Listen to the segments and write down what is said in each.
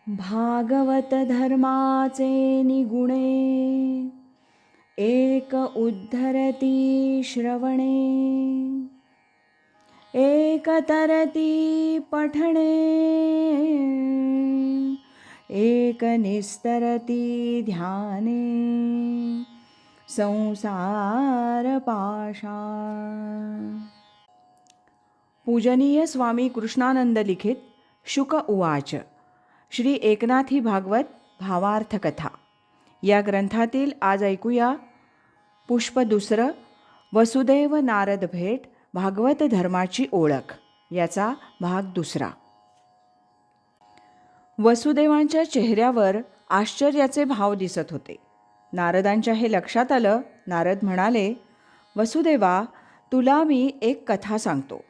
भागवत धर्माचे निगुणे, एक उद्धरती श्रवणे, एक तरती पठणे, एक निस्तरती ध्याने, संसार पाशा. पूजनीय स्वामी कृष्णानंद लिखित शुक उवाच. श्री एकनाथी भागवत भावार्थ कथा या ग्रंथातील आज ऐकूया पुष्प दुसरं, वसुदेव नारद भेट, भागवत धर्माची ओळख याचा भाग दुसरा. वसुदेवांच्या चेहऱ्यावर आश्चर्याचे भाव दिसत होते. नारदांच्या हे लक्षात आलं. नारद म्हणाले, वसुदेवा, तुला मी एक कथा सांगतो,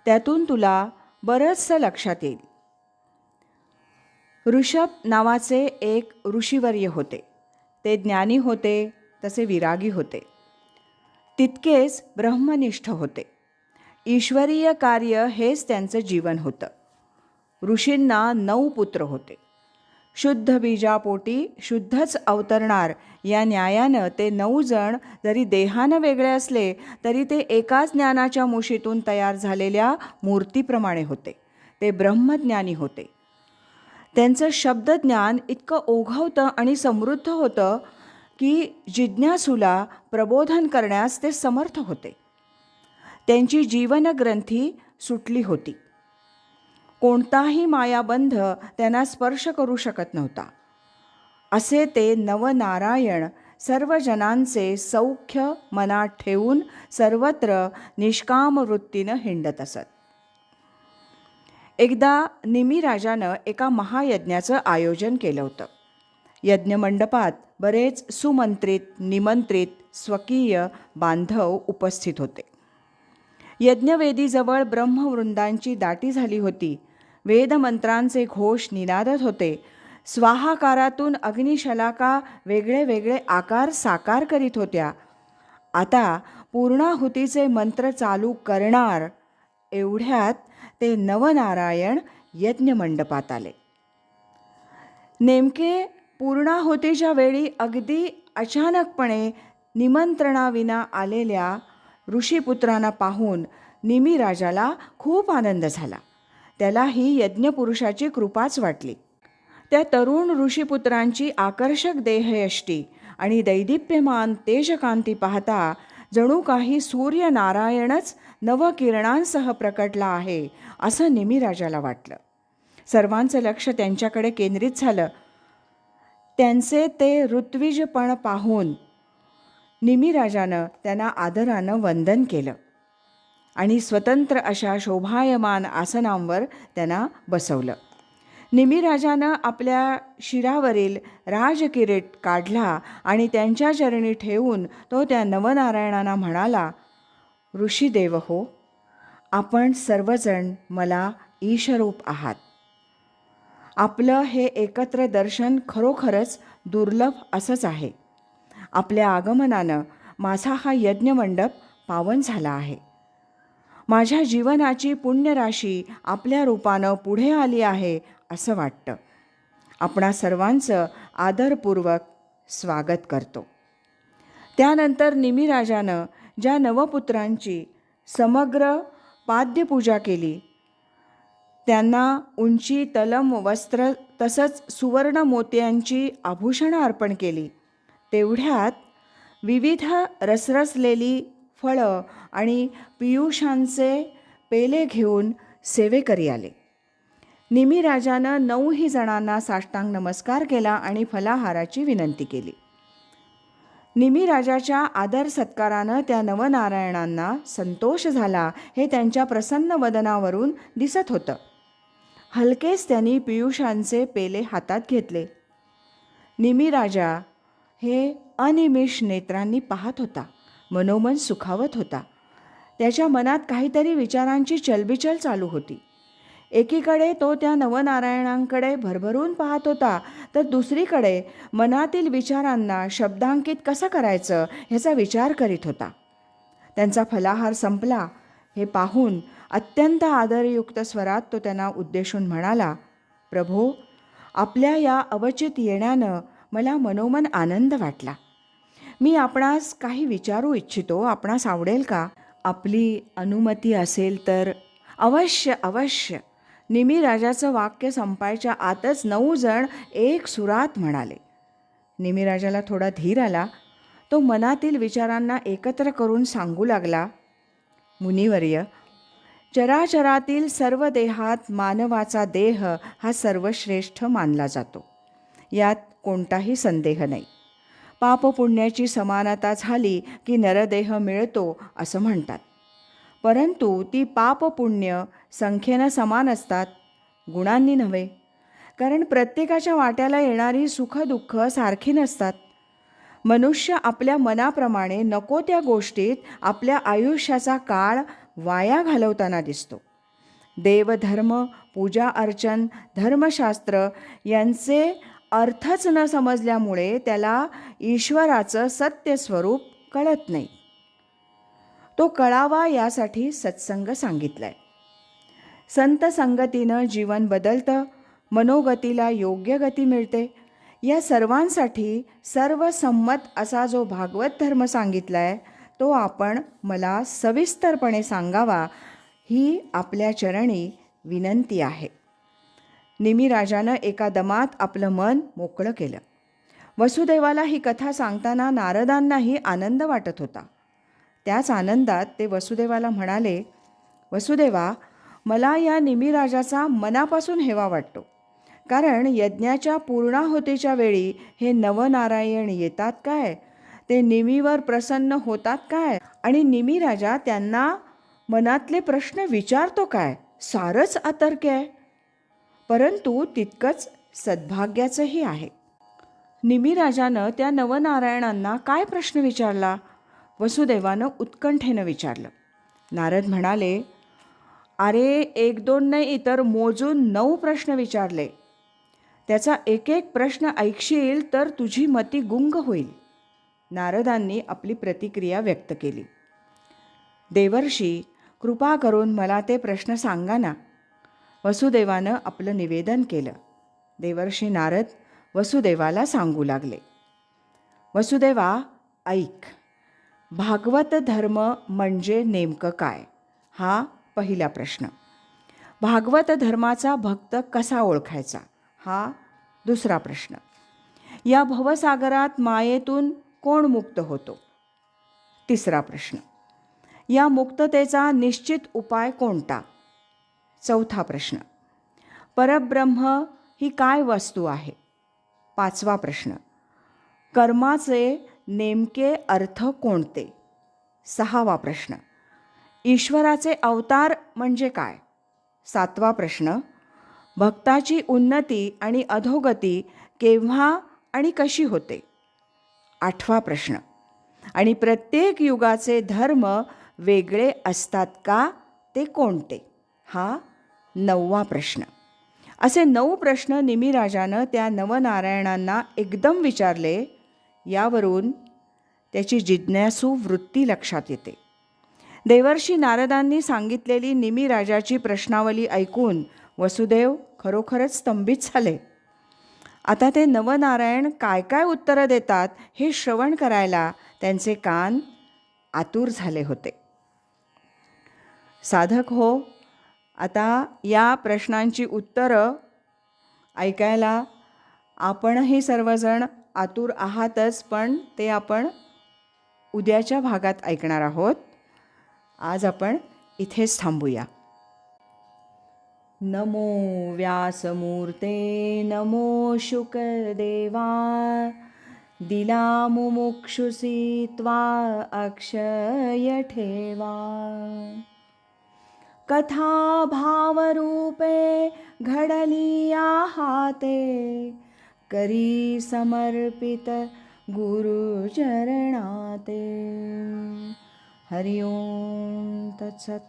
त्यातून तुला बरंचसं लक्षात येईल. ऋषभ नावाचे एक ऋषीवर्य होते. ते ज्ञानी होते, तसे विरागी होते, तितकेच ब्रह्मनिष्ठ होते. ईश्वरीय कार्य हेच त्यांचं जीवन होतं. ऋषींना 9 पुत्र होते. शुद्ध बीजापोटी शुद्धच अवतरणार या न्यायानं ते 9 जण जरी देहानं वेगळे असले तरी ते एकाच ज्ञानाच्या मुशीतून तयार झालेल्या मूर्तीप्रमाणे होते. ते ब्रह्मज्ञानी होते. त्यांचं शब्दज्ञान इतकं ओघवतं आणि समृद्ध होतं की जिज्ञासूला प्रबोधन करण्यास ते समर्थ होते. त्यांची जीवनग्रंथी सुटली होती. कोणताही मायाबंध त्यांना स्पर्श करू शकत नव्हता. असे ते नवनारायण सर्व जनांचे सौख्य मनात ठेवून सर्वत्र निष्काम वृत्तीनं हिंडत असत. एकदा निमिराजानं एका महायज्ञाचं आयोजन केलं होतं. यज्ञमंडपात बरेच सुमंत्रित निमंत्रित स्वकीय बांधव उपस्थित होते. यज्ञवेदीजवळ ब्रह्मवृंदांची दाटी झाली होती. वेदमंत्रांचे घोष निनादत होते. स्वाहाकारातून अग्निशलाका वेगळे वेगळे आकार साकार करीत होत्या. आता पूर्णाहुतीचे मंत्र चालू करणार एवढ्यात ते नवनारायण यज्ञमंडपात आले. नेमके पूर्णाहुतीच्या वेळी अगदी अचानकपणे निमंत्रणाविना आलेल्या ऋषीपुत्रांना पाहून निमिराजाला खूप आनंद झाला. त्याला ही यज्ञपुरुषाची कृपाच वाटली. त्या तरुण ऋषीपुत्रांची आकर्षक देहयष्टी आणि दैदिप्यमान तेजकांती पाहता जणू काही सूर्यनारायणच नवकिरणांसह प्रकटला आहे असं निमिराजाला वाटलं. सर्वांचं लक्ष त्यांच्याकडे केंद्रित झालं. त्यांचे ते ऋत्विजपण पाहून निमिराजानं त्यांना आदरानं वंदन केलं आणि स्वतंत्र अशा शोभायमान आसनांवर त्यांना बसवलं. निमिराजानं आपल्या शिरावरील राजकिरीट काढला आणि त्यांच्या चरणी ठेवून तो त्या नवनारायणांना म्हणाला, ऋषीदेव हो, आपण सर्वजण मला ईशरूप आहात. आपलं हे एकत्र दर्शन खरोखरच दुर्लभ असंच आहे. आपल्या आगमनानं माझा हा यज्ञमंडप पावन झाला आहे. माझ्या जीवनाची पुण्यराशी आपल्या रूपानं पुढे आली आहे असं वाटतं. आपणा सर्वांचं आदरपूर्वक स्वागत करतो. त्यानंतर निमिराजानं ज्या नवपुत्रांची समग्र पाद्यपूजा केली, त्यांना उंची तलम वस्त्र तसंच सुवर्ण मोत्यांची आभूषणं अर्पण केली. तेवढ्यात विविध रसरसलेली फळं आणि पियुषांचे पेले घेऊन सेवेकरी आले. निमिराजानं 9ही जणांना साष्टांग नमस्कार केला आणि फलाहाराची विनंती केली. निमिराजाच्या आदर सत्कारानं त्या नवनारायणांना संतोष झाला हे त्यांच्या प्रसन्न वदनावरून दिसत होतं. हलकेच त्यांनी पियुषांचे पेले हातात घेतले. निमिराजा हे अनिमिष नेत्रांनी पाहत होता. मनोमन सुखावत होता. त्याच्या मनात काहीतरी विचारांची चलबिचल चालू होती. एकीकडे तो त्या नवनारायणांकडे भरभरून पाहत होता, तर दुसरीकडे मनातील विचारांना शब्दांकित कसं करायचं ह्याचा विचार करीत होता. त्यांचा फलाहार संपला हे पाहून अत्यंत आदरयुक्त स्वरात तो त्यांना उद्देशून म्हणाला, प्रभो, आपल्या या अवचित येण्यानं मला मनोमन आनंद वाटला. मी आपणास काही विचारू इच्छितो. आपणास आवडेल का? आपली अनुमती असेल तर. अवश्य अवश्य. निमिराजाचं वाक्य संपायच्या आतच 9 जण एक सुरात म्हणाले. निमिराजाला थोडा धीर आला. तो मनातील विचारांना एकत्र करून सांगू लागला, मुनिवर्य, चराचरातील सर्व देहात मानवाचा देह हा सर्वश्रेष्ठ मानला जातो. यात कोणताही संदेह नाही. पापपुण्याची समानता झाली की नरदेह मिळतो असं म्हणतात. परंतु ती पापपुण्य संख्येनं समान असतात, गुणांनी नव्हे. कारण प्रत्येकाच्या वाट्याला येणारी सुखदुःख सारखी नसतात. मनुष्य आपल्या मनाप्रमाणे नको त्या गोष्टीत आपल्या आयुष्याचा काळ वाया घालवताना दिसतो. देवधर्म, पूजा अर्चन, धर्मशास्त्र यांचे अर्थच न समजल्यामुळे त्याला ईश्वराचं सत्य स्वरूप कळत नाही. तो कळावा यासाठी सत्संग सांगितलाय. संत संगतीनं जीवन बदलतं, मनोगतीला योग्य गती मिळते. या सर्वांसाठी सर्वसंमत असा जो भागवत धर्म सांगितलाय तो आपण मला सविस्तरपणे सांगावा ही आपल्या चरणी विनंती आहे. निमिराजानं एका दमात आपलं मन मोकळं केलं. वसुदेवाला ही कथा सांगताना नारदांनाही आनंद वाटत होता. त्याच आनंदात ते वसुदेवाला म्हणाले, वसुदेवा, मला या निमिराजाचा मनापासून हेवा वाटतो. कारण यज्ञाच्या पूर्णाहुतीच्या वेळी हे नवनारायण येतात काय, ते निमीवर प्रसन्न होतात काय, आणि निमिराजा त्यांना मनातले प्रश्न विचारतो काय, सारंच अतर्क्य आहे. परंतु तितकंच सद्भाग्याचंही आहे. निमिराजानं त्या नवनारायणांना काय प्रश्न विचारला? वसुदेवानं उत्कंठेनं विचारलं. नारद म्हणाले, अरे 1-2 नाही तर मोजून 9 प्रश्न विचारले. त्याचा एक एक प्रश्न ऐकशील तर तुझी मती गुंग होईल. नारदांनी आपली प्रतिक्रिया व्यक्त केली. देवर्षी, कृपा करून मला ते प्रश्न सांगा ना. वसुदेवानं आपलं निवेदन केलं. देवर्षी नारद वसुदेवाला सांगू लागले. वसुदेवा, ऐक. भागवत धर्म म्हणजे नेमकं काय? हा पहिला प्रश्न. भागवत धर्माचा भक्त कसा ओळखायचा? हा दुसरा प्रश्न. या भवसागरात मायेतून कोण मुक्त होतो? तिसरा प्रश्न. या मुक्ततेचा निश्चित उपाय कोणता? चौथा प्रश्न. परब्रह्म ही काय वस्तू आहे? पाचवा प्रश्न. कर्माचे नेमके अर्थ कोणते? सहावा प्रश्न. ईश्वराचे अवतार म्हणजे काय? सातवा प्रश्न. भक्ताची उन्नती आणि अधोगती केव्हा आणि कशी होते? आठवा प्रश्न. आणि प्रत्येक युगाचे धर्म वेगळे असतात का, ते कोणते? हा 9वा प्रश्न. असे 9 प्रश्न निमिराजानं त्या नवनारायणांना एकदम विचारले. यावरून त्याची जिज्ञासू वृत्ती लक्षात येते. देवर्षी नारदांनी सांगितलेली निमिराजाची प्रश्नावली ऐकून वसुदेव खरोखरच स्तंभित झाले. आता ते नवनारायण काय काय उत्तरं देतात हे श्रवण करायला त्यांचे कान आतुर झाले होते. साधक हो, आता या प्रश्नांची उत्तरं ऐकायला आपणही सर्वजण आतुर आहातच, पण ते आपण उद्याच्या भागात ऐकणार आहोत. आज आपण इथेच थांबूया. नमो व्यासमूर्ते, नमो शुकदेवा, दिला मुमुक्षुसी त्वा अक्षय ठेवा. कथा भावरूपे घडली हाते, करी समर्पित गुरुचरणाते. हरि ओम तत्सत.